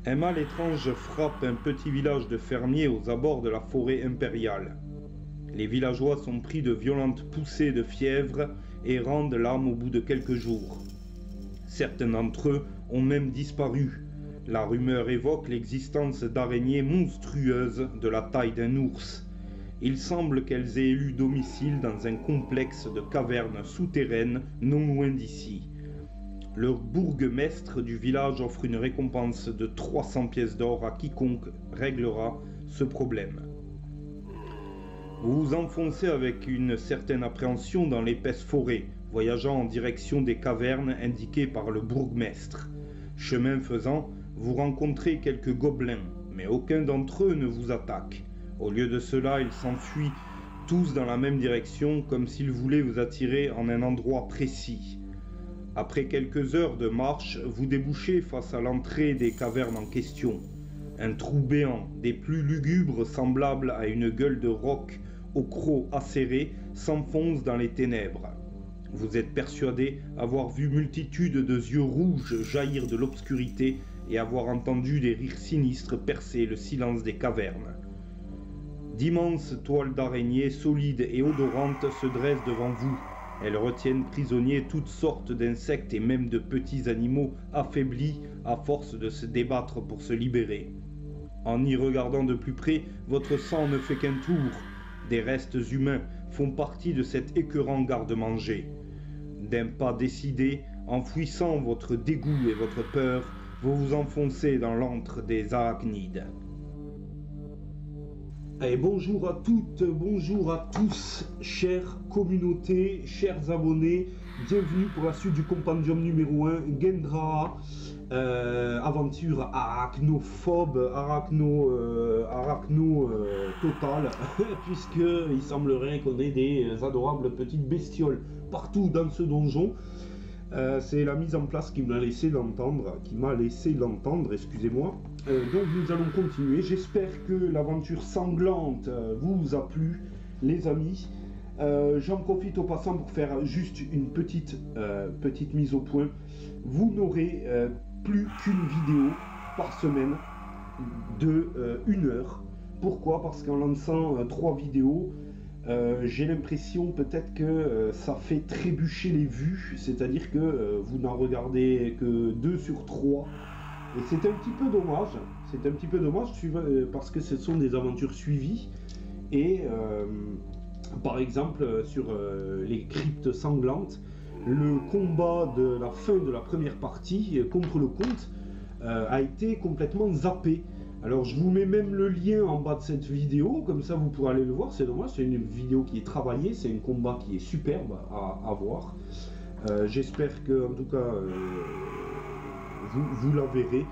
Un mal étrange frappe un petit village de fermiers aux abords de la forêt impériale. Les villageois sont pris de violentes poussées de fièvre et rendent l'âme au bout de quelques jours. Certains d'entre eux ont même disparu. La rumeur évoque l'existence d'araignées monstrueuses de la taille d'un ours. Il semble qu'elles aient élu domicile dans un complexe de cavernes souterraines non loin d'ici. Le bourgmestre du village offre une récompense de 300 pièces d'or à quiconque réglera ce problème. Vous vous enfoncez avec une certaine appréhension dans l'épaisse forêt, voyageant en direction des cavernes indiquées par le bourgmestre. Chemin faisant, vous rencontrez quelques gobelins, mais aucun d'entre eux ne vous attaque. Au lieu de cela, ils s'enfuient tous dans la même direction, comme s'ils voulaient vous attirer en un endroit précis. Après quelques heures de marche, vous débouchez face à l'entrée des cavernes en question. Un trou béant, des plus lugubres semblables à une gueule de roc au croc acéré, s'enfonce dans les ténèbres. Vous êtes persuadé avoir vu multitude de yeux rouges jaillir de l'obscurité et avoir entendu des rires sinistres percer le silence des cavernes. D'immenses toiles d'araignées solides et odorantes se dressent devant vous. Elles retiennent prisonniers toutes sortes d'insectes et même de petits animaux affaiblis à force de se débattre pour se libérer. En y regardant de plus près, votre sang ne fait qu'un tour. Des restes humains font partie de cet écœurant garde-manger. D'un pas décidé, enfouissant votre dégoût et votre peur, vous vous enfoncez dans l'antre des arachnides. Et bonjour à toutes, bonjour à tous, chère communauté, chers abonnés, bienvenue pour la suite du compendium numéro 1, Gendraha, aventure arachnophobe, totale, puisqu'il semblerait qu'on ait des adorables petites bestioles partout dans ce donjon. C'est la mise en place qui m'a laissé l'entendre, excusez-moi. Donc nous allons continuer. J'espère que l'aventure sanglante vous a plu, les amis. J'en profite au passant pour faire juste une petite mise au point. Vous n'aurez plus qu'une vidéo par semaine de 1 heure. Pourquoi? Parce qu'en lançant 3 vidéos, j'ai l'impression peut-être que ça fait trébucher les vues, c'est-à-dire que vous n'en regardez que 2 sur 3. Et c'est un petit peu dommage, parce que ce sont des aventures suivies. Et par exemple, sur les cryptes sanglantes, le combat de la fin de la première partie contre le comte a été complètement zappé. Alors je vous mets même le lien en bas de cette vidéo, comme ça vous pourrez aller le voir. C'est dommage, c'est une vidéo qui est travaillée, c'est un combat qui est superbe à voir. J'espère que en tout cas vous la verrez.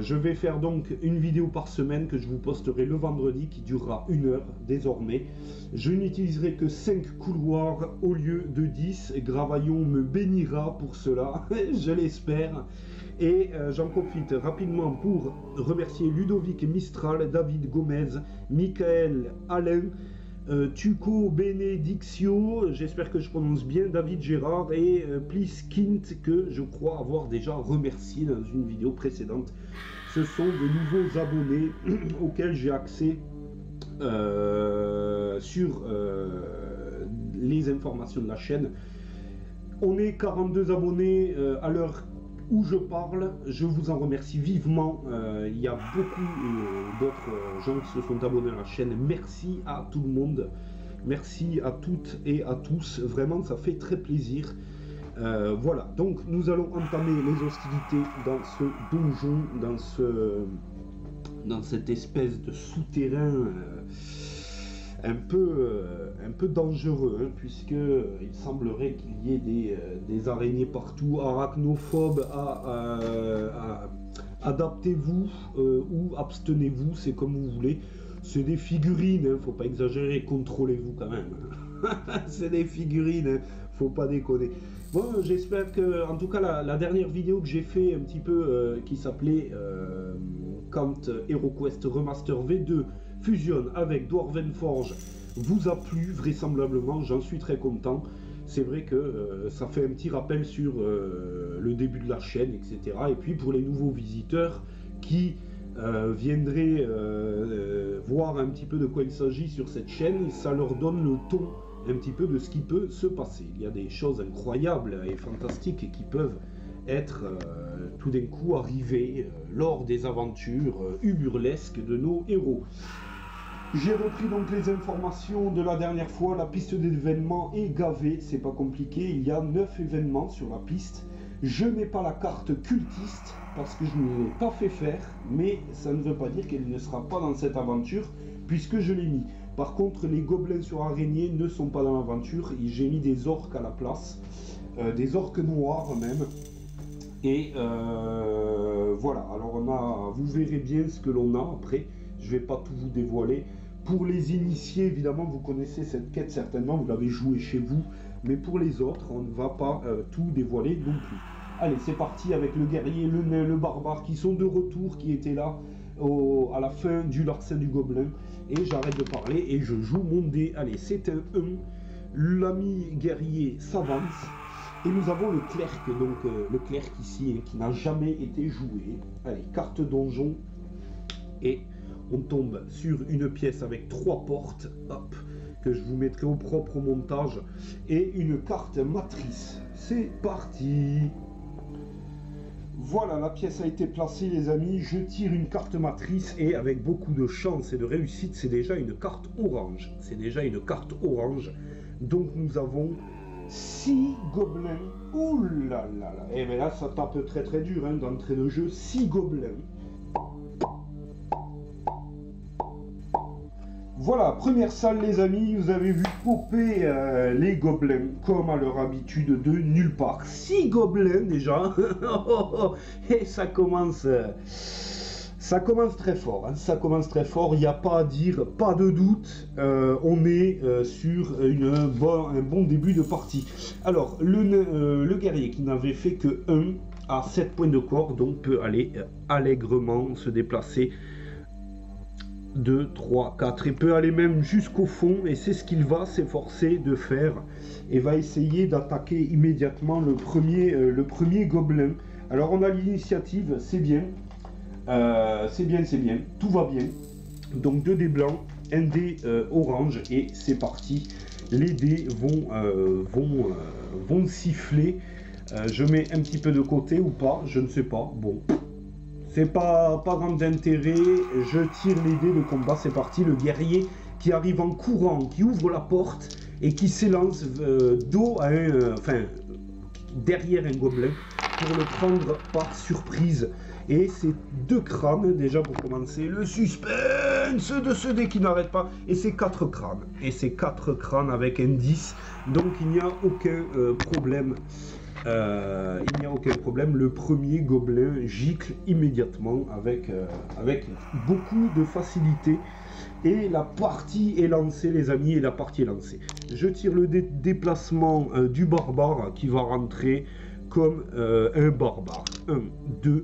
Je vais faire donc une vidéo par semaine que je vous posterai le vendredi qui durera 1 heure désormais. Je n'utiliserai que 5 couloirs au lieu de 10. Gravaillon me bénira pour cela, je l'espère. Et j'en profite rapidement pour remercier Ludovic Mistral, David Gomez, Michael Alain, Tuco Benedictio, j'espère que je prononce bien, David Gérard et Pliskint, que je crois avoir déjà remercié dans une vidéo précédente. Ce sont de nouveaux abonnés auxquels j'ai accès sur les informations de la chaîne. On est 42 abonnés à l'heure où je parle, je vous en remercie vivement. Il y a beaucoup d'autres gens qui se sont abonnés à la chaîne. Merci à tout le monde, merci à toutes et à tous, vraiment ça fait très plaisir. Voilà, donc nous allons entamer les hostilités dans ce donjon, dans cette espèce de souterrain un peu dangereux, hein, puisque il semblerait qu'il y ait des araignées partout, arachnophobes. Adaptez-vous ou abstenez-vous, c'est comme vous voulez. C'est des figurines, hein, faut pas exagérer, contrôlez-vous quand même. C'est des figurines, hein, faut pas déconner. Bon, j'espère que, en tout cas, la dernière vidéo que j'ai fait un petit peu, qui s'appelait Kant HeroQuest Remaster V2 fusionne avec Dwarven Forge, vous a plu vraisemblablement, j'en suis très content. C'est vrai que ça fait un petit rappel sur le début de la chaîne, etc. Et puis pour les nouveaux visiteurs qui viendraient voir un petit peu de quoi il s'agit sur cette chaîne, ça leur donne le ton un petit peu de ce qui peut se passer. Il y a des choses incroyables et fantastiques qui peuvent être tout d'un coup arrivées lors des aventures burlesques de nos héros. J'ai repris donc les informations de la dernière fois. La piste d'événements est gavée, c'est pas compliqué, il y a 9 événements sur la piste. Je n'ai pas la carte cultiste parce que je ne l'ai pas fait faire, mais ça ne veut pas dire qu'elle ne sera pas dans cette aventure puisque je l'ai mis. Par contre, les gobelins sur araignée ne sont pas dans l'aventure, j'ai mis des orques à la place, des orques noirs même. Et voilà, alors vous verrez bien ce que l'on a après, je ne vais pas tout vous dévoiler. Pour les initiés, évidemment, vous connaissez cette quête certainement, vous l'avez joué chez vous, mais pour les autres, on ne va pas tout dévoiler non plus. Allez, c'est parti avec le guerrier, le nain, le barbare qui sont de retour, qui étaient là à la fin du larcin du gobelin. Et j'arrête de parler et je joue mon dé. Allez, c'est un 1. L'ami guerrier s'avance. Et nous avons le clerc, donc le clerc ici, qui n'a jamais été joué. Allez, carte donjon. Et on tombe sur une pièce avec 3 portes. Hop, que je vous mettrai au propre montage. Et une carte matrice. C'est parti! Voilà, la pièce a été placée les amis, je tire une carte matrice et avec beaucoup de chance et de réussite, c'est déjà une carte orange. C'est déjà une carte orange. Donc nous avons 6 gobelins. Ouh là là là. Et bien là ça tape très très dur hein, d'entrée de jeu. 6 gobelins. Voilà, première salle les amis, vous avez vu popper les gobelins, comme à leur habitude de nulle part. 6 gobelins déjà, et ça commence très fort, hein. Ça commence très fort, il n'y a pas à dire, pas de doute, on est sur un bon début de partie. Alors, le guerrier qui n'avait fait que 1 à 7 points de corps, donc peut aller allègrement se déplacer 2, 3, 4 et peut aller même jusqu'au fond et c'est ce qu'il va s'efforcer de faire et va essayer d'attaquer immédiatement le premier gobelin. Alors on a l'initiative, c'est bien, tout va bien. Donc 2 dés blancs, 1 dé orange et c'est parti. Les dés vont siffler. Je mets un petit peu de côté ou pas, je ne sais pas, bon. C'est pas grand intérêt, je tire les dés de combat, c'est parti, le guerrier qui arrive en courant, qui ouvre la porte et qui s'élance derrière un gobelin pour le prendre par surprise. Et c'est 2 crânes déjà pour commencer, le suspense de ce dé qui n'arrête pas, et c'est 4 crânes, et c'est 4 crânes avec un 10, donc il n'y a aucun problème. Le premier gobelin gicle immédiatement avec beaucoup de facilité et la partie est lancée les amis, et la partie est lancée. Je tire le déplacement du barbare qui va rentrer comme un barbare. 1, 2,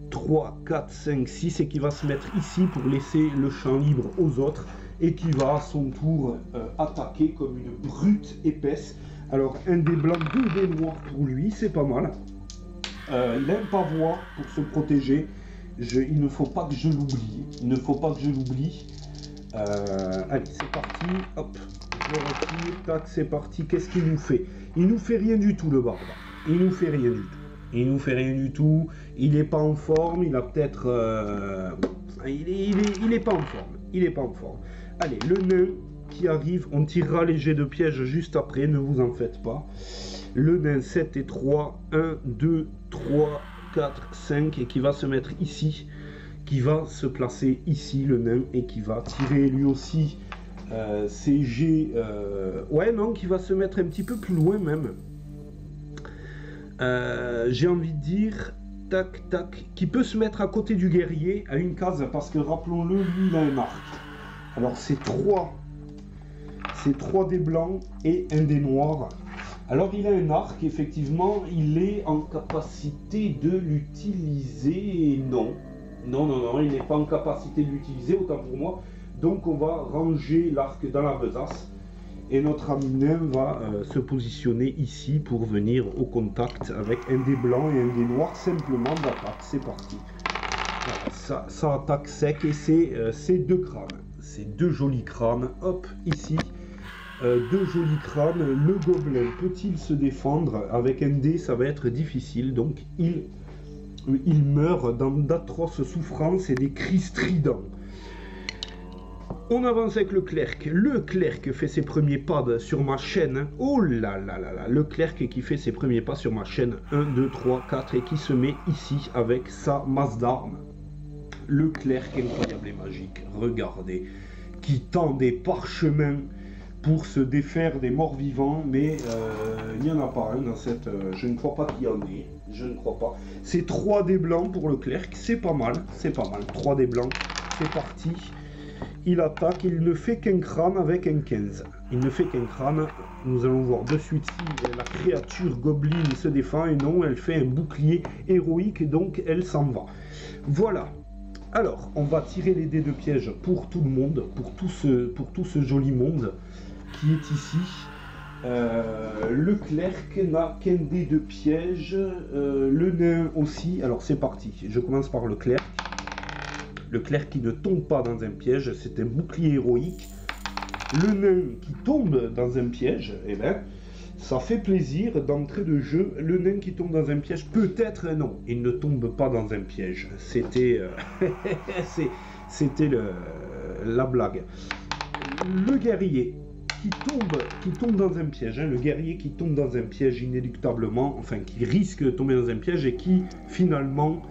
3, 4, 5, 6 et qui va se mettre ici pour laisser le champ libre aux autres et qui va à son tour attaquer comme une brute épaisse. Alors, un dé blanc, 2 dés noirs pour lui, c'est pas mal. Il a un pavois pour se protéger. Il ne faut pas que je l'oublie. Allez, c'est parti. Hop, je retire. Tac, c'est parti. Qu'est-ce qu'il nous fait? Il nous fait rien du tout, le barbare. Il nous fait rien du tout. Il n'est pas en forme. Il a peut-être... il est pas en forme. Allez, le nain qui arrive, on tirera les jets de piège juste après, ne vous en faites pas. Le nain 7 et 3, 1, 2, 3, 4, 5 et qui va se mettre ici, qui va se placer ici le nain et qui va tirer lui aussi ses jets, qui va se mettre un petit peu plus loin même. J'ai envie de dire, tac, tac, qui peut se mettre à côté du guerrier à une case parce que rappelons-le, lui il a un arc. Alors c'est 3 dés blancs et 1 dé noir. Alors il a un arc, effectivement, il est en capacité de l'utiliser. Non, il n'est pas en capacité de l'utiliser, autant pour moi. Donc on va ranger l'arc dans la besace. Et notre ami nain va se positionner ici pour venir au contact avec un dé blanc et un dé noir simplement d'attaque. C'est parti. Voilà, ça attaque sec et c'est deux crânes. C'est deux jolis crânes. Hop, ici. Deux jolis crânes. Le gobelin peut-il se défendre? Avec un dé, ça va être difficile. Donc, il meurt dans d'atroces souffrances et des cris stridents. On avance avec le clerc. Le clerc fait ses premiers pas sur ma chaîne. Oh là là là là. Le clerc qui fait ses premiers pas sur ma chaîne. 1, 2, 3, 4 et qui se met ici avec sa masse d'armes. Le clerc incroyable et magique. Regardez. Qui tend des parchemins pour se défaire des morts vivants. Mais il n'y en a pas un dans cette... je ne crois pas qu'il y en ait. Je ne crois pas. C'est 3 dés blancs pour le clerc. C'est pas mal. C'est pas mal. 3 dés blancs. C'est parti. Il attaque, il ne fait qu'un crâne avec un 15. Il ne fait qu'un crâne. Nous allons voir de suite si la créature gobline se défend. Et non, elle fait un bouclier héroïque, donc elle s'en va. Voilà. Alors, on va tirer les dés de piège pour tout le monde, pour tout ce joli monde qui est ici. Le clerc n'a qu'un dé de piège. Le nain aussi. Alors, c'est parti. Je commence par le clerc. Le clerc qui ne tombe pas dans un piège, c'est un bouclier héroïque. Le nain qui tombe dans un piège, eh ben, ça fait plaisir d'entrée de jeu. Le nain qui tombe dans un piège, peut-être non, il ne tombe pas dans un piège. C'était la blague. Le guerrier qui tombe dans un piège, hein, le guerrier qui tombe dans un piège inéluctablement, enfin qui risque de tomber dans un piège et qui finalement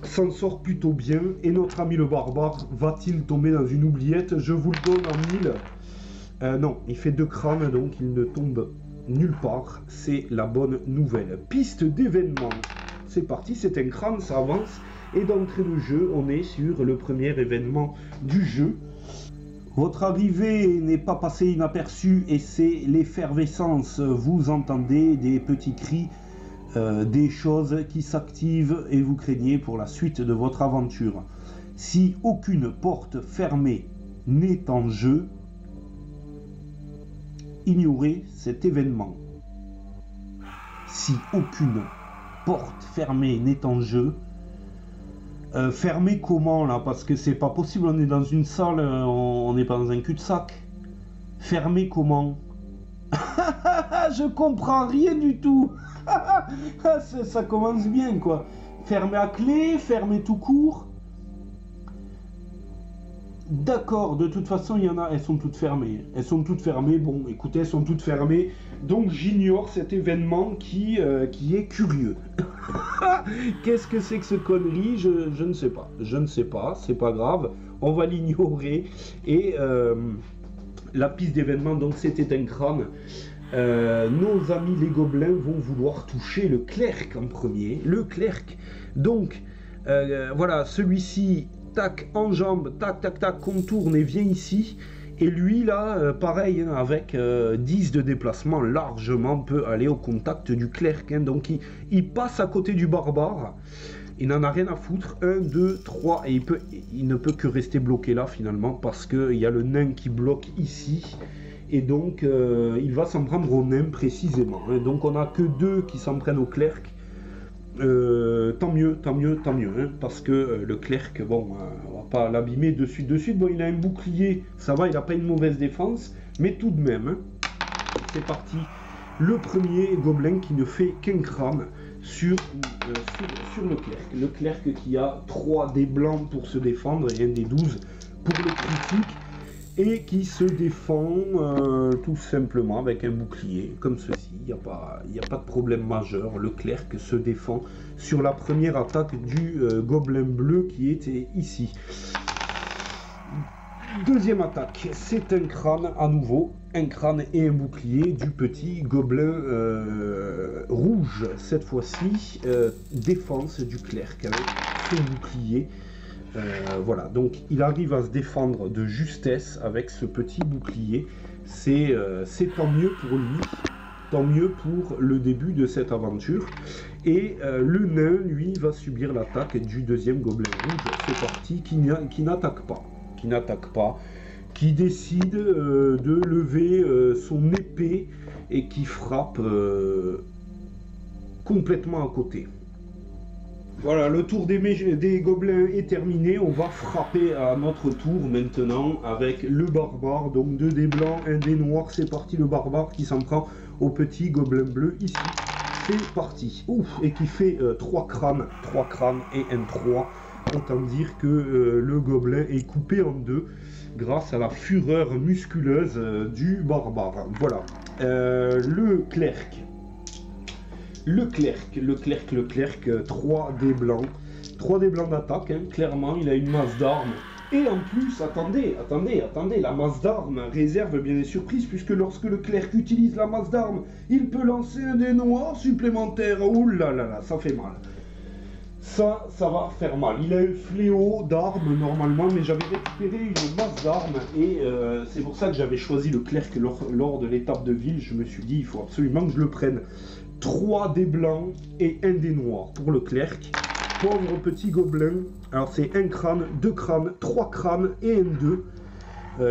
s'en sort plutôt bien. Et notre ami le barbare va-t-il tomber dans une oubliette? Je vous le donne en 1000. Non, il fait 2 crânes, donc il ne tombe nulle part. C'est la bonne nouvelle. Piste d'événement. C'est parti, c'est un crâne, ça avance. Et d'entrée de jeu, on est sur le premier événement du jeu. Votre arrivée n'est pas passée inaperçue et c'est l'effervescence. Vous entendez des petits cris, des choses qui s'activent et vous craignez pour la suite de votre aventure. Si aucune porte fermée n'est en jeu, ignorez cet événement. Si aucune porte fermée n'est en jeu, fermée comment là? Parce que c'est pas possible, on est dans une salle, on n'est pas dans un cul-de-sac. Fermée comment? Je comprends rien du tout. Ça commence bien quoi. Fermé à clé, fermé tout court. D'accord, de toute façon il y en a, elles sont toutes fermées. Elles sont toutes fermées, bon écoutez, elles sont toutes fermées. Donc j'ignore cet événement qui est curieux. Qu'est-ce que c'est que ce connerie? Je ne sais pas. Je ne sais pas, c'est pas grave. On va l'ignorer. Et la piste d'événement, donc c'était un crâne. Nos amis les gobelins vont vouloir toucher le clerc en premier. Le clerc. Donc, voilà, celui-ci, tac, en jambe, tac, tac, tac, contourne et vient ici. Et lui, là, pareil, hein, avec 10 de déplacement, largement peut aller au contact du clerc. Hein. Donc, il passe à côté du barbare. Il n'en a rien à foutre. 1, 2, 3. Et il ne peut que rester bloqué là, finalement, parce qu'il y a le nain qui bloque ici. Et donc, il va s'en prendre au nain précisément. Hein. Donc, on n'a que 2 qui s'en prennent au clerc. Tant mieux, hein, parce que le clerc, bon, on va pas l'abîmer de suite. Bon, il a un bouclier, ça va, il n'a pas une mauvaise défense, mais tout de même, hein. C'est parti. Le premier gobelin qui ne fait qu'un crâne sur le clerc. Le clerc qui a 3 dés blancs pour se défendre et un des 12 pour le critique. Et qui se défend tout simplement avec un bouclier, comme ceci. Il n'y a pas de problème majeur. Le clerc se défend sur la première attaque du gobelin bleu qui était ici. Deuxième attaque, c'est un crâne à nouveau. Un crâne et un bouclier du petit gobelin rouge. Cette fois-ci, défense du clerc avec son bouclier. Voilà, donc il arrive à se défendre de justesse avec ce petit bouclier. C'est tant mieux pour lui, tant mieux pour le début de cette aventure. Et le nain, lui, va subir l'attaque du deuxième gobelin rouge. C'est parti, qui n'attaque pas, qui décide de lever son épée et qui frappe complètement à côté. Voilà, le tour des gobelins est terminé. On va frapper à notre tour maintenant avec le barbare. Donc 2 dés blancs, 1 dé noir. C'est parti, le barbare qui s'en prend au petit gobelin bleu ici. C'est parti. Ouf, et qui fait 3 crânes et un 3. Autant dire que le gobelin est coupé en 2 grâce à la fureur musculeuse du barbare. Voilà. Le clerc. Le clerc, 3 dés blancs. 3 dés blancs d'attaque, hein, clairement, il a une masse d'armes. Et en plus, attendez, la masse d'armes réserve bien des surprises, puisque lorsque le clerc utilise la masse d'armes, il peut lancer un dé noir supplémentaire. Ouh là là là, ça fait mal. Ça va faire mal. Il a un fléau d'armes normalement, mais j'avais récupéré une masse d'armes, et c'est pour ça que j'avais choisi le clerc lors de l'étape de ville. Je me suis dit, il faut absolument que je le prenne. 3 dés blancs et 1 dé noir pour le clerc. Pauvre petit gobelin. Alors c'est 1 crâne, 2 crânes, 3 crânes et un 2.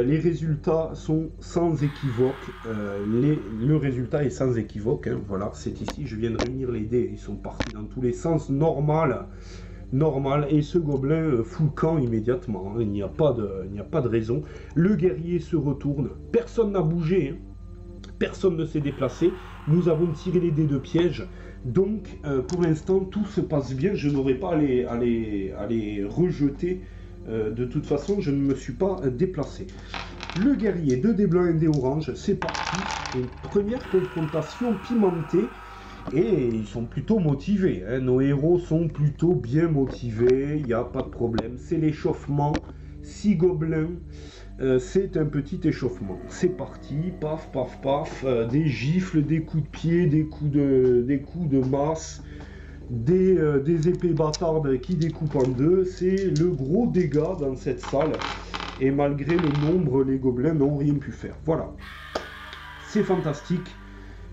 Les résultats sont sans équivoque. Le résultat est sans équivoque. Hein. Voilà, c'est ici. Je viens de réunir les dés. Ils sont partis dans tous les sens. Normal. Et ce gobelin fout le camp immédiatement. Hein. Il n'y a pas de raison. Le guerrier se retourne. Personne n'a bougé. Hein. Personne ne s'est déplacé. Nous avons tiré les dés de piège. Donc, pour l'instant, tout se passe bien. Je n'aurai pas à les rejeter. De toute façon, je ne me suis pas déplacé. Le guerrier, 2 dés blancs, 1 dé orange. C'est parti. Une première confrontation pimentée. Et ils sont plutôt motivés. Hein. Nos héros sont plutôt bien motivés. Il n'y a pas de problème. C'est l'échauffement. 6 gobelins. C'est un petit échauffement. C'est parti, paf, paf, paf, des gifles, des coups de pied, des coups de masse, des épées bâtardes qui découpent en 2. C'est le gros dégât dans cette salle. Et malgré le nombre, les gobelins n'ont rien pu faire. Voilà. C'est fantastique.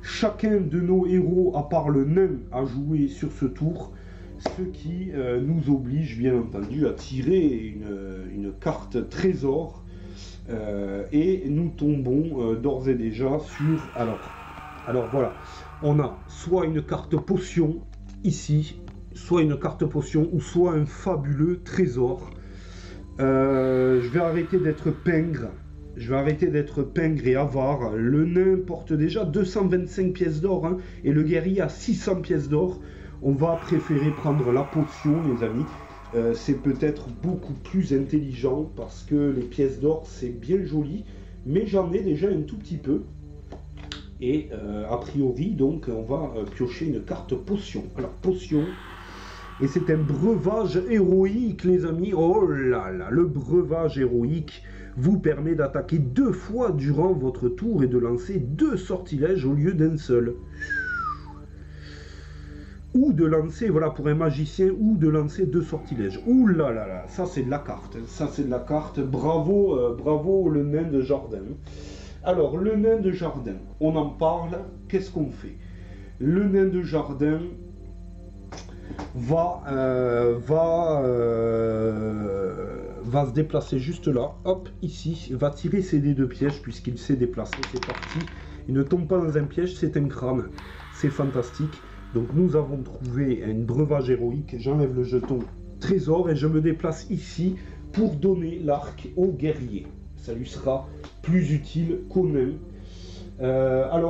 Chacun de nos héros, à part le nain, a joué sur ce tour. Ce qui nous oblige, bien entendu, à tirer une carte trésor. Et nous tombons d'ores et déjà sur... Alors voilà, on a soit une carte potion ici, soit une carte potion, ou soit un fabuleux trésor. Je vais arrêter d'être pingre. Et avare. Le nain porte déjà 225 pièces d'or, hein, et le guerrier a 600 pièces d'or. On va préférer prendre la potion, les amis. C'est peut-être beaucoup plus intelligent parce que les pièces d'or c'est bien joli, mais j'en ai déjà un tout petit peu. Et a priori, donc, on va piocher une carte potion. Alors, potion, et c'est un breuvage héroïque, les amis. Oh là là, le breuvage héroïque vous permet d'attaquer 2 fois durant votre tour et de lancer 2 sortilèges au lieu d'un seul. Ou de lancer, voilà, pour un magicien, ou de lancer 2 sortilèges. Ouh là là là, ça c'est de la carte. Ça c'est de la carte. Bravo, bravo le nain de jardin. Alors, le nain de jardin, on en parle. Qu'est-ce qu'on fait? Le nain de jardin va se déplacer juste là. Hop, ici. Il va tirer ses dés de piège puisqu'il s'est déplacé. C'est parti. Il ne tombe pas dans un piège, c'est un crâne. C'est fantastique. Donc nous avons trouvé un breuvage héroïque, j'enlève le jeton trésor et je me déplace ici pour donner l'arc au guerrier. Ça lui sera plus utile qu'au nain. À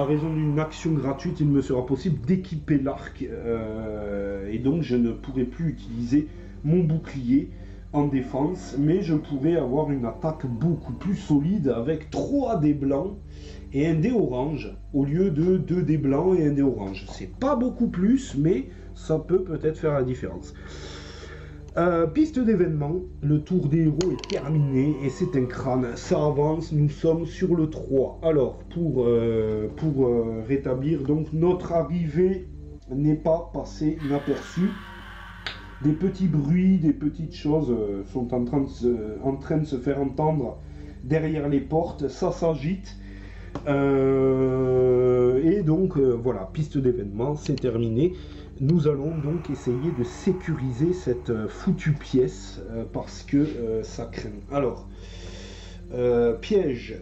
raison d'une action gratuite, il me sera possible d'équiper l'arc et donc je ne pourrai plus utiliser mon bouclier en défense, mais je pourrais avoir une attaque beaucoup plus solide avec 3 dés blancs et un dé orange au lieu de 2 dés blancs et un dé orange. C'est pas beaucoup plus, mais ça peut peut-être faire la différence. Piste d'événement, le tour des héros est terminé et c'est un crâne. Ça avance, nous sommes sur le 3. Alors, pour rétablir, donc notre arrivée n'est pas passée inaperçue. Des petits bruits, des petites choses sont en train de se faire entendre derrière les portes. Ça s'agite. Et donc voilà, piste d'événement, c'est terminé. Nous allons donc essayer de sécuriser cette foutue pièce parce que ça craint. Alors, piège,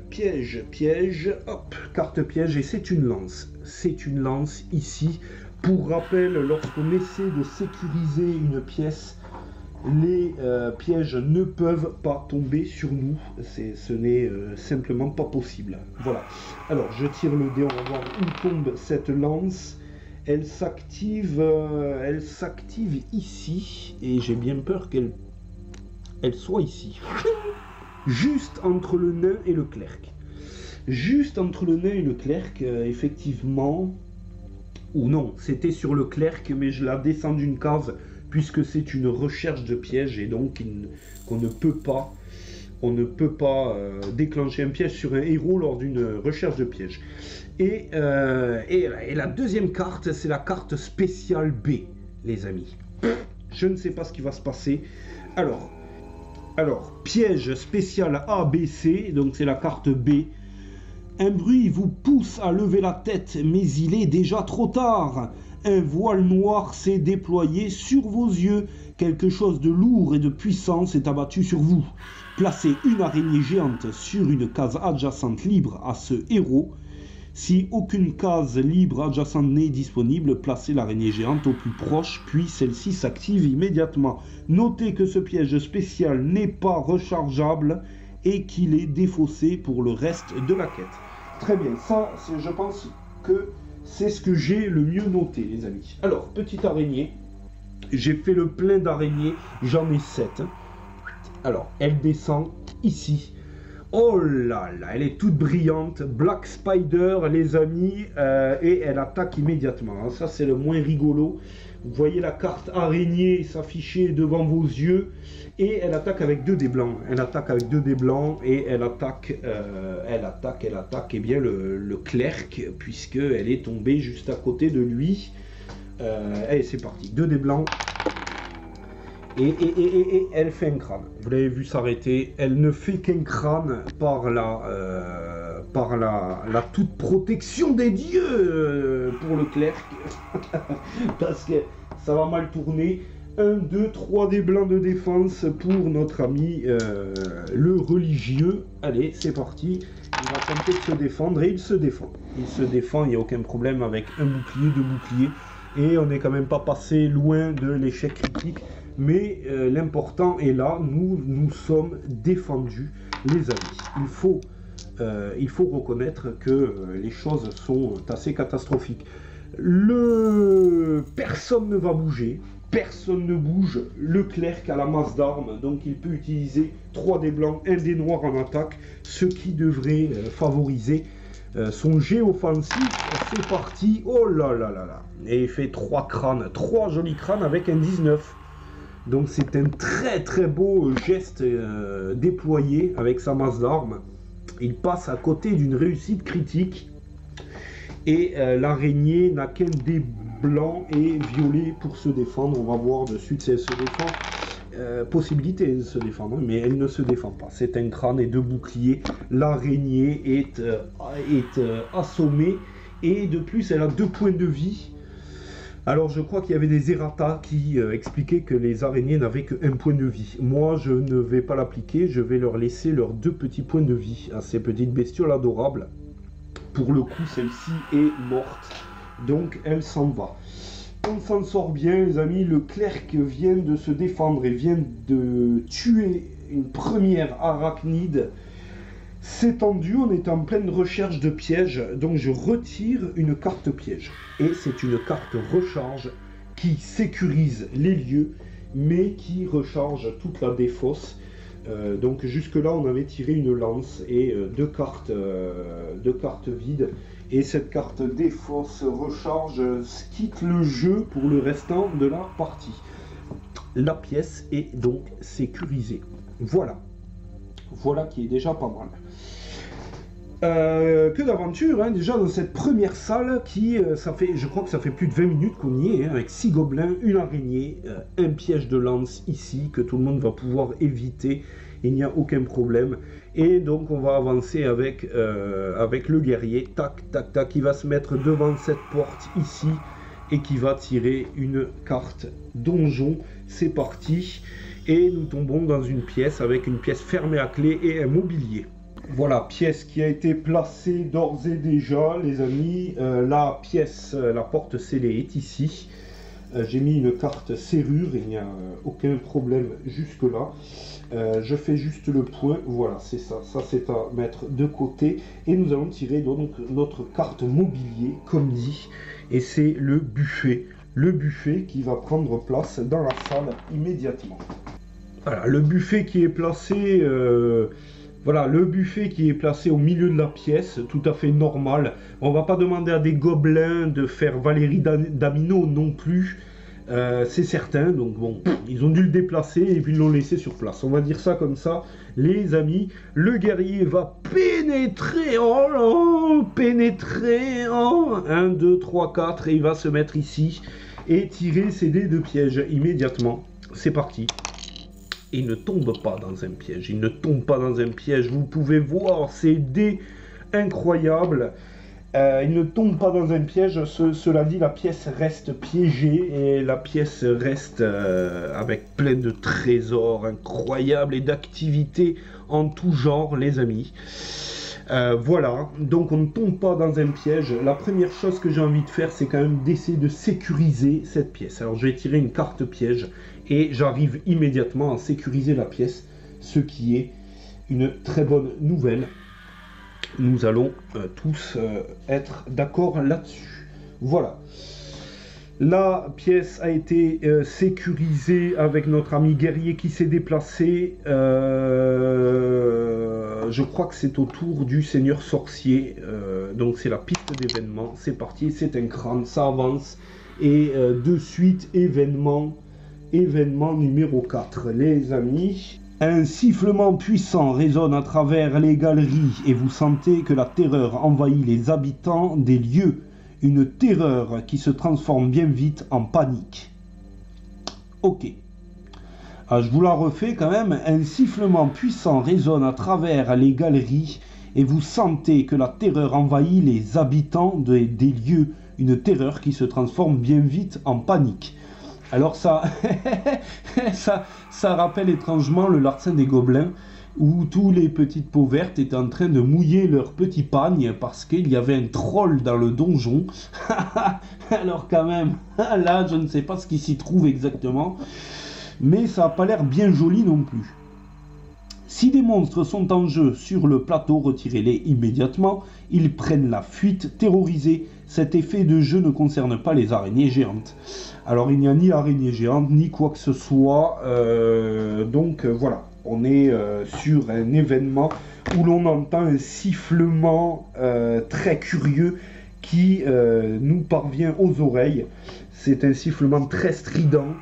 hop, carte piège, et c'est une lance. C'est une lance ici Pour rappel, lorsqu'on essaie de sécuriser une pièce, les pièges ne peuvent pas tomber sur nous. Ce n'est simplement pas possible. Voilà. Alors, je tire le dé, on va voir où tombe cette lance. Elle s'active ici, et j'ai bien peur qu'elle soit ici. Juste entre le nain et le clerc. Juste entre le nain et le clerc, effectivement... Ou non, c'était sur le clerc, mais je la descends d'une case, puisque c'est une recherche de piège, et donc on ne peut pas déclencher un piège sur un héros lors d'une recherche de piège. Et la deuxième carte, c'est la carte spéciale B, les amis. Je ne sais pas ce qui va se passer. Alors, piège spécial A, B, C, donc c'est la carte B. Un bruit vous pousse à lever la tête, mais il est déjà trop tard. Un voile noir s'est déployé sur vos yeux. Quelque chose de lourd et de puissant s'est abattu sur vous. Placez une araignée géante sur une case adjacente libre à ce héros. Si aucune case libre adjacente n'est disponible, placez l'araignée géante au plus proche, puis celle-ci s'active immédiatement. Notez que ce piège spécial n'est pas rechargeable et qu'il est défaussé pour le reste de la quête. Très bien, ça, je pense que c'est ce que j'ai le mieux noté, les amis. Alors, petite araignée, j'ai fait le plein d'araignées, j'en ai 7. Alors, elle descend ici. Oh là là, elle est toute brillante, Black Spider, les amis, et elle attaque immédiatement. Ça, c'est le moins rigolo. Vous voyez la carte araignée s'afficher devant vos yeux, et elle attaque avec 2 dés blancs. Elle attaque avec 2 dés blancs, et elle attaque eh bien, le clerc, puisqu'elle est tombée juste à côté de lui. Allez, c'est parti, 2 dés blancs. Et elle fait un crâne. Vous l'avez vu s'arrêter. Elle ne fait qu'un crâne par la toute protection des dieux pour le clerc. Parce que ça va mal tourner. 1, 2, 3 des blancs de défense pour notre ami le religieux. Allez, c'est parti. Il va tenter de se défendre et il se défend. Il se défend, il n'y a aucun problème avec un bouclier, 2 boucliers. Et on n'est quand même pas passé loin de l'échec critique. Mais l'important est là, nous sommes défendus, les amis. Il faut reconnaître que les choses sont assez catastrophiques. Personne ne va bouger, personne ne bouge. Le clerc a la masse d'armes, donc il peut utiliser 3 dés blancs, 1 dé noir en attaque, ce qui devrait favoriser son jet offensif. C'est parti, oh là là là là. Et il fait 3 crânes, 3 jolis crânes avec un 19. Donc c'est un très très beau geste déployé avec sa masse d'armes. Il passe à côté d'une réussite critique. Et l'araignée n'a qu'un dé blanc et violet pour se défendre. On va voir de suite si elle se défend. Possibilité de se défendre, mais elle ne se défend pas. C'est un crâne et 2 boucliers. L'araignée est assommée. Et de plus, elle a 2 points de vie. Alors je crois qu'il y avait des errata qui expliquaient que les araignées n'avaient qu'un point de vie. Moi je ne vais pas l'appliquer, je vais leur laisser leurs 2 petits points de vie à ces petites bestioles adorables. Pour le coup celle-ci est morte, donc elle s'en va. On s'en sort bien les amis, le clerc vient de se défendre et vient de tuer une première arachnide. C'est tendu, on est en pleine recherche de pièges, donc je retire une carte piège. Et c'est une carte recharge qui sécurise les lieux, mais qui recharge toute la défausse. Donc jusque là on avait tiré une lance et 2 cartes vides. Et cette carte défausse recharge quitte le jeu pour le restant de la partie. La pièce est donc sécurisée. Voilà. Voilà qui est déjà pas mal. Que d'aventure, hein, déjà dans cette première salle qui, je crois que ça fait plus de 20 minutes qu'on y est, hein, avec 6 gobelins, une araignée, un piège de lance ici que tout le monde va pouvoir éviter, il n'y a aucun problème. Et donc on va avancer avec le guerrier, tac, tac, tac, qui va se mettre devant cette porte ici et qui va tirer une carte donjon. C'est parti. Et nous tombons dans une pièce avec une pièce fermée à clé et un mobilier. Voilà, pièce qui a été placée d'ores et déjà, les amis. La pièce, la porte scellée est ici. J'ai mis une carte serrure, il n'y a aucun problème jusque-là. Je fais juste le point, voilà, c'est ça. Ça, c'est à mettre de côté. Et nous allons tirer donc notre carte mobilier, comme dit. Et c'est le buffet. Le buffet qui va prendre place dans la salle immédiatement. Voilà, le buffet qui est placé... Voilà, le buffet qui est placé au milieu de la pièce, tout à fait normal. On va pas demander à des gobelins de faire Valérie Damiano non plus, c'est certain. Donc bon, ils ont dû le déplacer et puis ils l'ont laissé sur place. On va dire ça comme ça, les amis. Le guerrier va pénétrer, oh là, pénétrer en 1, 2, 3, 4 et il va se mettre ici et tirer ses dés de piège immédiatement. C'est parti. Il ne tombe pas dans un piège, il ne tombe pas dans un piège, vous pouvez voir ces dés incroyables, il ne tombe pas dans un piège, cela dit la pièce reste piégée et la pièce reste avec plein de trésors incroyables et d'activités en tout genre les amis. Voilà, donc on ne tombe pas dans un piège. La première chose que j'ai envie de faire, c'est quand même d'essayer de sécuriser cette pièce. Alors je vais tirer une carte piège et j'arrive immédiatement à sécuriser la pièce, ce qui est une très bonne nouvelle. Nous allons tous être d'accord là-dessus. Voilà. La pièce a été sécurisée avec notre ami guerrier qui s'est déplacé. Je crois que c'est au tour du seigneur sorcier. Donc c'est la piste d'événement. C'est parti, c'est un crâne, ça avance. Et de suite, événement numéro 4. Les amis, un sifflement puissant résonne à travers les galeries et vous sentez que la terreur envahit les habitants des lieux. Une terreur qui se transforme bien vite en panique. Ok. Je vous la refais quand même. Un sifflement puissant résonne à travers les galeries et vous sentez que la terreur envahit les habitants des lieux. Une terreur qui se transforme bien vite en panique. Alors ça, ça rappelle étrangement le larcin des gobelins, où tous les petites peaux vertes étaient en train de mouiller leurs petits pagnes parce qu'il y avait un troll dans le donjon. Alors quand même, là je ne sais pas ce qui s'y trouve exactement, mais ça n'a pas l'air bien joli non plus. Si des monstres sont en jeu sur le plateau, retirez-les immédiatement, ils prennent la fuite terrorisés. Cet effet de jeu ne concerne pas les araignées géantes. Alors il n'y a ni araignée géante, ni quoi que ce soit, donc voilà. On est sur un événement où l'on entend un sifflement très curieux qui nous parvient aux oreilles. C'est un sifflement très strident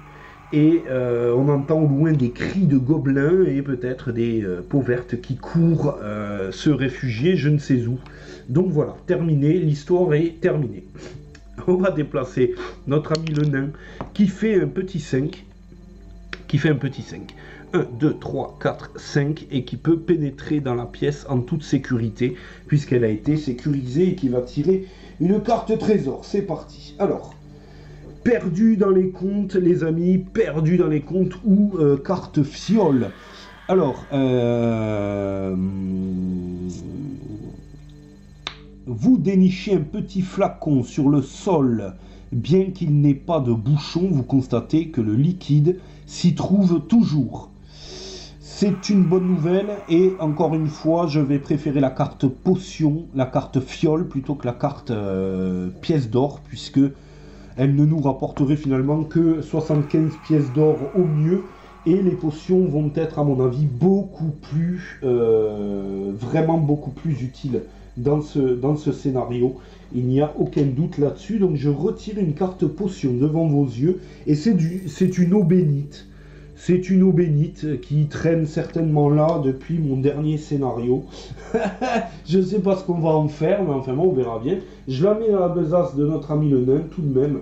et on entend au loin des cris de gobelins et peut-être des peaux vertes qui courent se réfugier je ne sais où. Donc voilà, terminé, l'histoire est terminée. On va déplacer notre ami le nain qui fait un petit 5. 1, 2, 3, 4, 5 et qui peut pénétrer dans la pièce en toute sécurité puisqu'elle a été sécurisée et qui va tirer une carte trésor. C'est parti. Alors, perdu dans les comptes les amis, perdu dans les comptes ou carte fiole. Alors, vous dénichez un petit flacon sur le sol. Bien qu'il n'ait pas de bouchon, vous constatez que le liquide s'y trouve toujours. C'est une bonne nouvelle et encore une fois, je vais préférer la carte potion, la carte fiole plutôt que la carte pièce d'or puisque elle ne nous rapporterait finalement que 75 pièces d'or au mieux et les potions vont être à mon avis beaucoup plus, vraiment beaucoup plus utiles dans ce scénario. Il n'y a aucun doute là-dessus. Donc je retire une carte potion devant vos yeux et c'est une eau bénite. C'est une eau bénite qui traîne certainement là depuis mon dernier scénario. Je ne sais pas ce qu'on va en faire, mais enfin bon, on verra bien. Je la mets dans la besace de notre ami le nain, tout de même,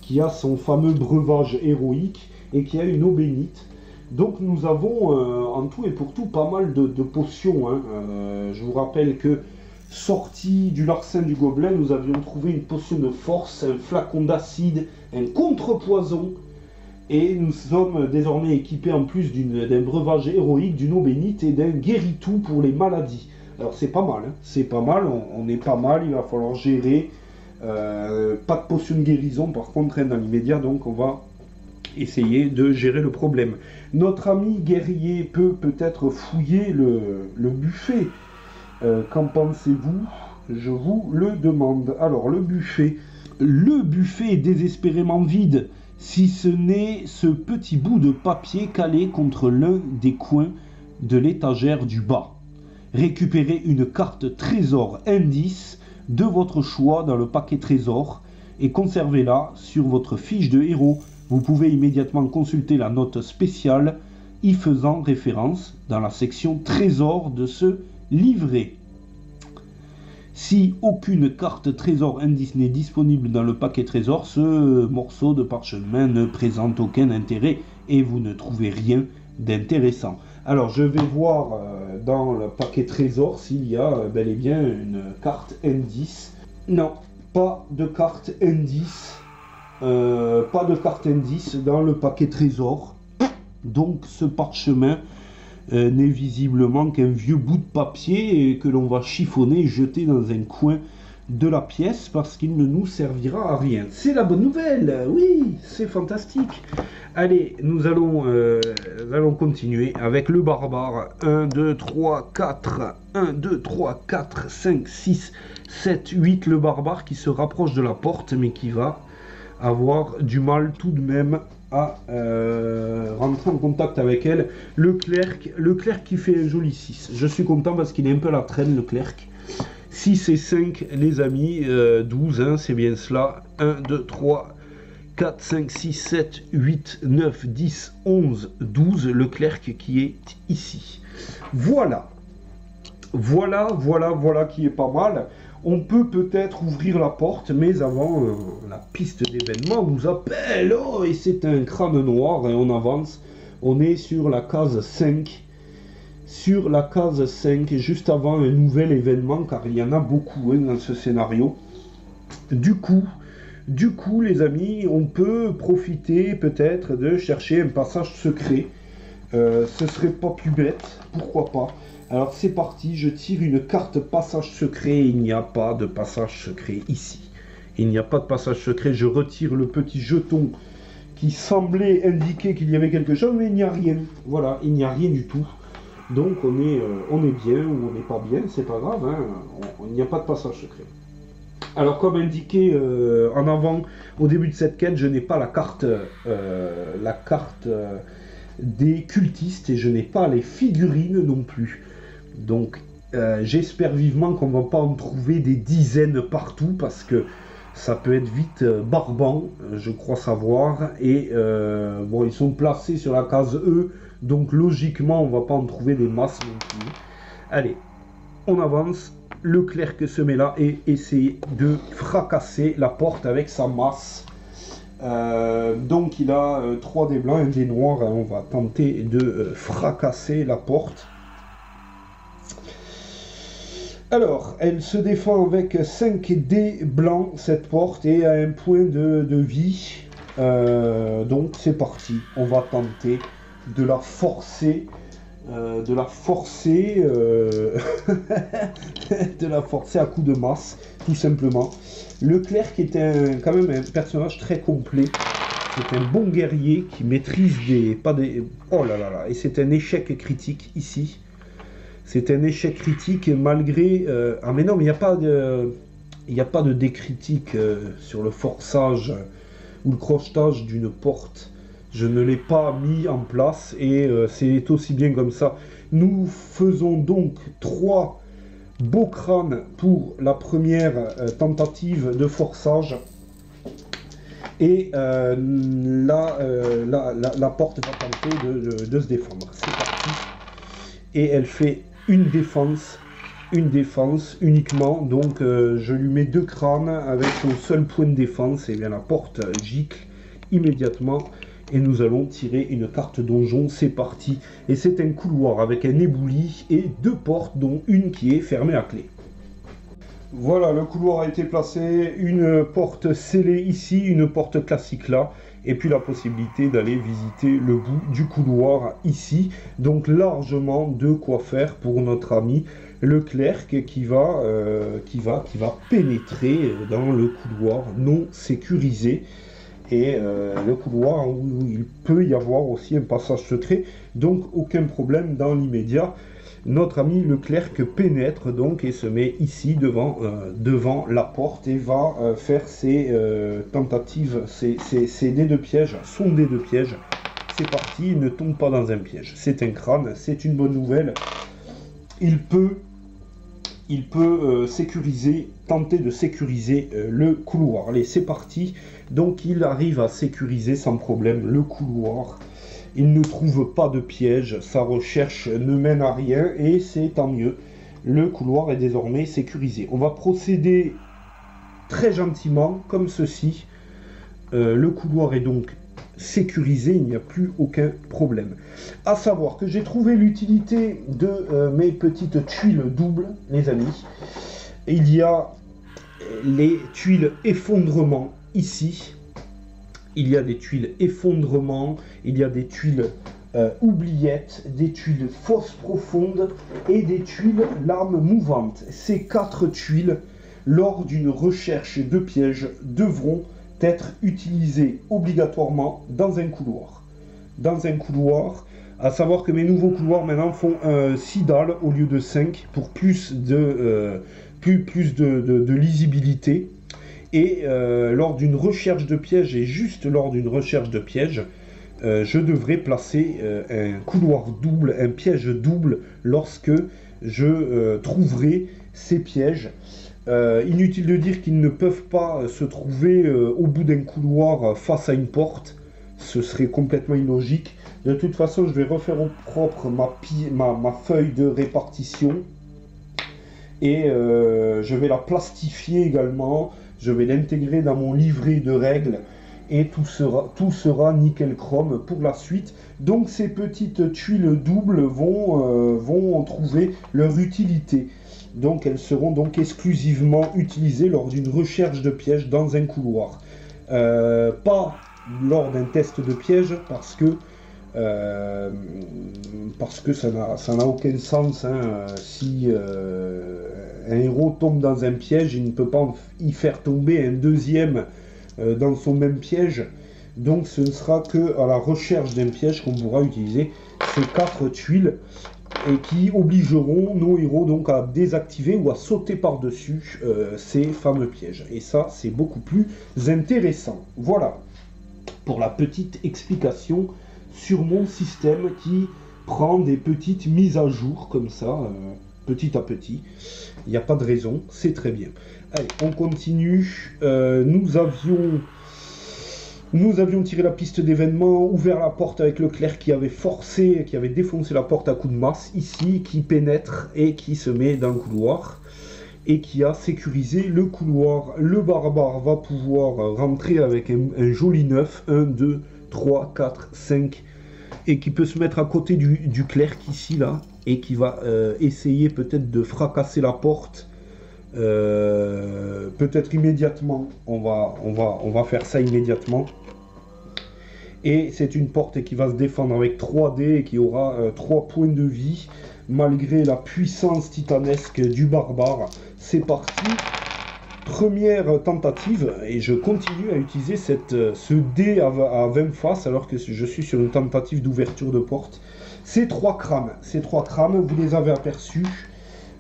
qui a son fameux breuvage héroïque et qui a une eau bénite. Donc nous avons en tout et pour tout pas mal de potions. Hein. Je vous rappelle que sorti du larcin du gobelin, nous avions trouvé une potion de force, un flacon d'acide, un contrepoison. Et nous sommes désormais équipés en plus d'un breuvage héroïque, d'une eau bénite et d'un guéri-tout pour les maladies. Alors c'est pas mal, hein. C'est pas mal, on est pas mal, il va falloir gérer. Pas de potion de guérison par contre hein, dans l'immédiat, donc on va essayer de gérer le problème. Notre ami guerrier peut peut-être fouiller le buffet. Qu'en pensez-vous? Je vous le demande. Alors le buffet est désespérément vide, si ce n'est ce petit bout de papier calé contre l'un des coins de l'étagère du bas. Récupérez une carte trésor indice de votre choix dans le paquet trésor et conservez-la sur votre fiche de héros. Vous pouvez immédiatement consulter la note spéciale y faisant référence dans la section trésor de ce livret. Si aucune carte trésor indice n'est disponible dans le paquet trésor, ce morceau de parchemin ne présente aucun intérêt et vous ne trouvez rien d'intéressant. Alors je vais voir dans le paquet trésor s'il y a bel et bien une carte indice. Non, pas de carte indice. Pas de carte indice dans le paquet trésor. Donc ce parchemin n'est visiblement qu'un vieux bout de papier que l'on va chiffonner et jeter dans un coin de la pièce parce qu'il ne nous servira à rien. C'est la bonne nouvelle, oui, c'est fantastique. Allez, nous allons continuer avec le barbare. 1, 2, 3, 4, 1, 2, 3, 4, 5, 6, 7, 8. Le barbare qui se rapproche de la porte mais qui va avoir du mal tout de même à rentrer en contact avec elle. Le clerc qui fait un joli 6. Je suis content parce qu'il est un peu à la traîne, le clerc. 6 et 5, les amis. 12, hein, c'est bien cela. 1, 2, 3, 4, 5, 6, 7, 8, 9, 10, 11, 12. Le clerc qui est ici. Voilà. Voilà qui est pas mal. On peut peut-être ouvrir la porte, mais avant, la piste d'événement nous appelle. Oh, et c'est un crâne noir, et on avance. On est sur la case 5. Sur la case 5, juste avant un nouvel événement, car il y en a beaucoup hein, dans ce scénario. Du coup, les amis, on peut profiter peut-être de chercher un passage secret. Ce serait pas plus bête, pourquoi pas. Alors c'est parti, je tire une carte passage secret, il n'y a pas de passage secret ici. Il n'y a pas de passage secret, je retire le petit jeton qui semblait indiquer qu'il y avait quelque chose, mais il n'y a rien. Voilà, il n'y a rien du tout. Donc on est bien ou on n'est pas bien, c'est pas grave, hein. Il n'y a pas de passage secret. Alors comme indiqué en avant, au début de cette quête, je n'ai pas la carte des cultistes et je n'ai pas les figurines non plus. Donc j'espère vivement qu'on ne va pas en trouver des dizaines partout parce que ça peut être vite barbant, je crois savoir. Et bon, ils sont placés sur la case E, donc logiquement on ne va pas en trouver des masses non plus. Allez, on avance. Le clerc se met là et essaie de fracasser la porte avec sa masse. Donc il a 3 dés blancs, 1 dé noir. On va tenter de fracasser la porte. Alors, elle se défend avec 5 dés blancs, cette porte, et a un point de vie. Donc c'est parti. On va tenter de la forcer. De la forcer à coups de masse, tout simplement. Le clerc est quand même un personnage très complet. C'est un bon guerrier qui maîtrise oh là là là, et c'est un échec critique ici. C'est un échec critique malgré... Ah mais non, mais il n'y a pas de dé critique sur le forçage ou le crochetage d'une porte. Je ne l'ai pas mis en place et c'est aussi bien comme ça. Nous faisons donc 3 beaux crânes pour la première tentative de forçage. Et la porte va tenter de se défendre. C'est parti. Et elle fait une défense uniquement. Donc je lui mets 2 crânes avec son seul point de défense. Et bien la porte gicle immédiatement. Et nous allons tirer une carte donjon, c'est parti. Et c'est un couloir avec un éboulis et 2 portes, dont une qui est fermée à clé. Voilà, le couloir a été placé, une porte scellée ici, une porte classique là, et puis la possibilité d'aller visiter le bout du couloir ici. Donc largement de quoi faire pour notre ami le clerc qui va pénétrer dans le couloir non sécurisé. Et le couloir où il peut y avoir aussi un passage secret, donc aucun problème dans l'immédiat. Notre ami le clerc pénètre donc et se met ici devant la porte et va faire ses tentatives, ses dés de piège, son dé de piège. C'est parti, il ne tombe pas dans un piège. C'est un crâne, c'est une bonne nouvelle. Il peut tenter de sécuriser le couloir. Allez, c'est parti. Donc il arrive à sécuriser sans problème le couloir. Il ne trouve pas de piège, sa recherche ne mène à rien et c'est tant mieux. Le couloir est désormais sécurisé. On va procéder très gentiment comme ceci. Le couloir est donc sécurisé, il n'y a plus aucun problème. À savoir que j'ai trouvé l'utilité de mes petites tuiles doubles, les amis. Il y a les tuiles effondrement ici. Il y a des tuiles effondrement, il y a des tuiles oubliettes, des tuiles fosses profondes et des tuiles larmes mouvantes. Ces 4 tuiles, lors d'une recherche de pièges, devront être utilisées obligatoirement dans un couloir. Dans un couloir, à savoir que mes nouveaux couloirs maintenant font 6 dalles au lieu de 5 pour plus de lisibilité. Et lors d'une recherche de piège, et juste lors d'une recherche de piège, je devrais placer un couloir double, un piège double, lorsque je trouverai ces pièges. Inutile de dire qu'ils ne peuvent pas se trouver au bout d'un couloir face à une porte. Ce serait complètement illogique. De toute façon, je vais refaire au propre ma feuille de répartition. Et je vais la plastifier également. Je vais l'intégrer dans mon livret de règles et tout sera nickel chrome pour la suite. Donc ces petites tuiles doubles vont trouver leur utilité. Donc elles seront donc exclusivement utilisées lors d'une recherche de piège dans un couloir. Pas lors d'un test de piège parce que ça n'a aucun sens. Si un héros tombe dans un piège, il ne peut pas y faire tomber un deuxième dans son même piège. Donc ce ne sera que à la recherche d'un piège qu'on pourra utiliser ces 4 tuiles et qui obligeront nos héros donc à désactiver ou à sauter par-dessus ces fameux pièges. Et ça, c'est beaucoup plus intéressant. Voilà pour la petite explication sur mon système qui prend des petites mises à jour comme ça, petit à petit. Il n'y a pas de raison, c'est très bien. Allez, on continue. Nous avions tiré la piste d'événement, ouvert la porte avec le clerc qui avait défoncé la porte à coups de masse, ici, qui pénètre et qui se met dans le couloir, et qui a sécurisé le couloir. Le barbare va pouvoir rentrer avec un joli 9, 1, 2, 3, 4, 5, et qui peut se mettre à côté du clerc ici, là, et qui va essayer peut-être de fracasser la porte, peut-être immédiatement. On va faire ça immédiatement. Et c'est une porte qui va se défendre avec 3 dés et qui aura 3 points de vie, malgré la puissance titanesque du barbare. C'est parti. Première tentative, et je continue à utiliser ce dé à 20 faces alors que je suis sur une tentative d'ouverture de porte. Ces 3 crânes, vous les avez aperçus.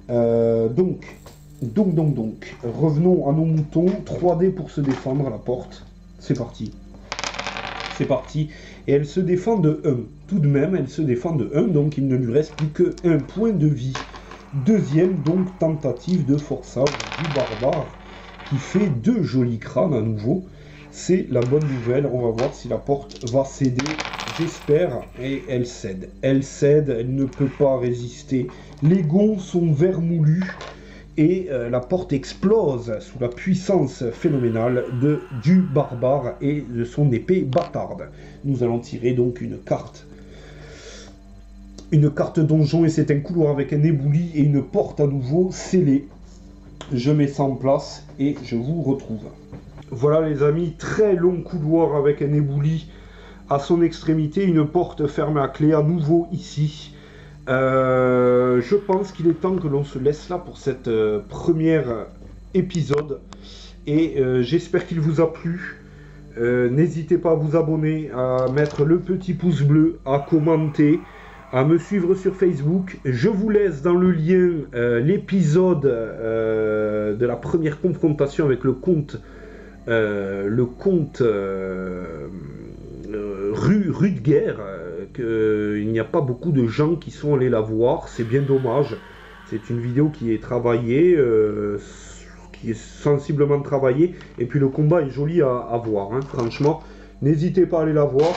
Donc, revenons à nos moutons. 3 dés pour se défendre à la porte. C'est parti. C'est parti. Et elle se défend de 1. Tout de même, elle se défend de 1, donc il ne lui reste plus que 1 point de vie. Deuxième, donc, tentative de forçage du barbare, qui fait 2 jolis crânes à nouveau. C'est la bonne nouvelle. On va voir si la porte va céder. J'espère. Et elle cède. Elle cède, elle ne peut pas résister. Les gonds sont vermoulus. Et la porte explose sous la puissance phénoménale du barbare et de son épée bâtarde. Nous allons tirer donc une carte donjon, et c'est un couloir avec un éboulis et une porte à nouveau scellée. Je mets ça en place et je vous retrouve. Voilà les amis, très long couloir avec un éboulis à son extrémité, une porte fermée à clé à nouveau ici. Je pense qu'il est temps que l'on se laisse là pour cette première épisode. Et j'espère qu'il vous a plu. N'hésitez pas à vous abonner, à mettre le petit pouce bleu, à commenter, à me suivre sur Facebook. Je vous laisse dans le lien l'épisode de la première confrontation avec le comte Rudger. Il n'y a pas beaucoup de gens qui sont allés la voir, c'est bien dommage. C'est une vidéo qui est travaillée, qui est sensiblement travaillée, et puis le combat est joli à voir, hein, franchement. N'hésitez pas à aller la voir.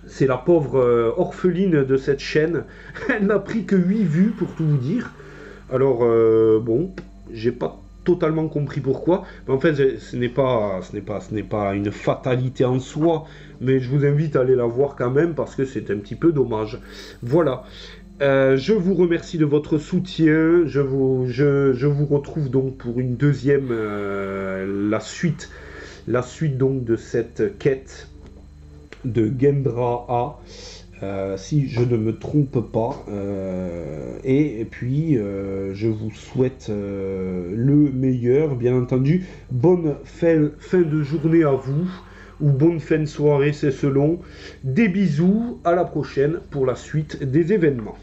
C'est la pauvre orpheline de cette chaîne. Elle n'a pris que 8 vues pour tout vous dire. Alors, bon, j'ai pas totalement compris pourquoi. Mais en fait, ce n'est pas une fatalité en soi. Mais je vous invite à aller la voir quand même parce que c'est un petit peu dommage. Voilà. Je vous remercie de votre soutien. Je vous retrouve donc pour une deuxième, la suite donc de cette quête de Gendra A, si je ne me trompe pas. Et puis, je vous souhaite le meilleur, bien entendu. Bonne fin de journée à vous, ou bonne fin de soirée, c'est selon. Des bisous, à la prochaine pour la suite des événements.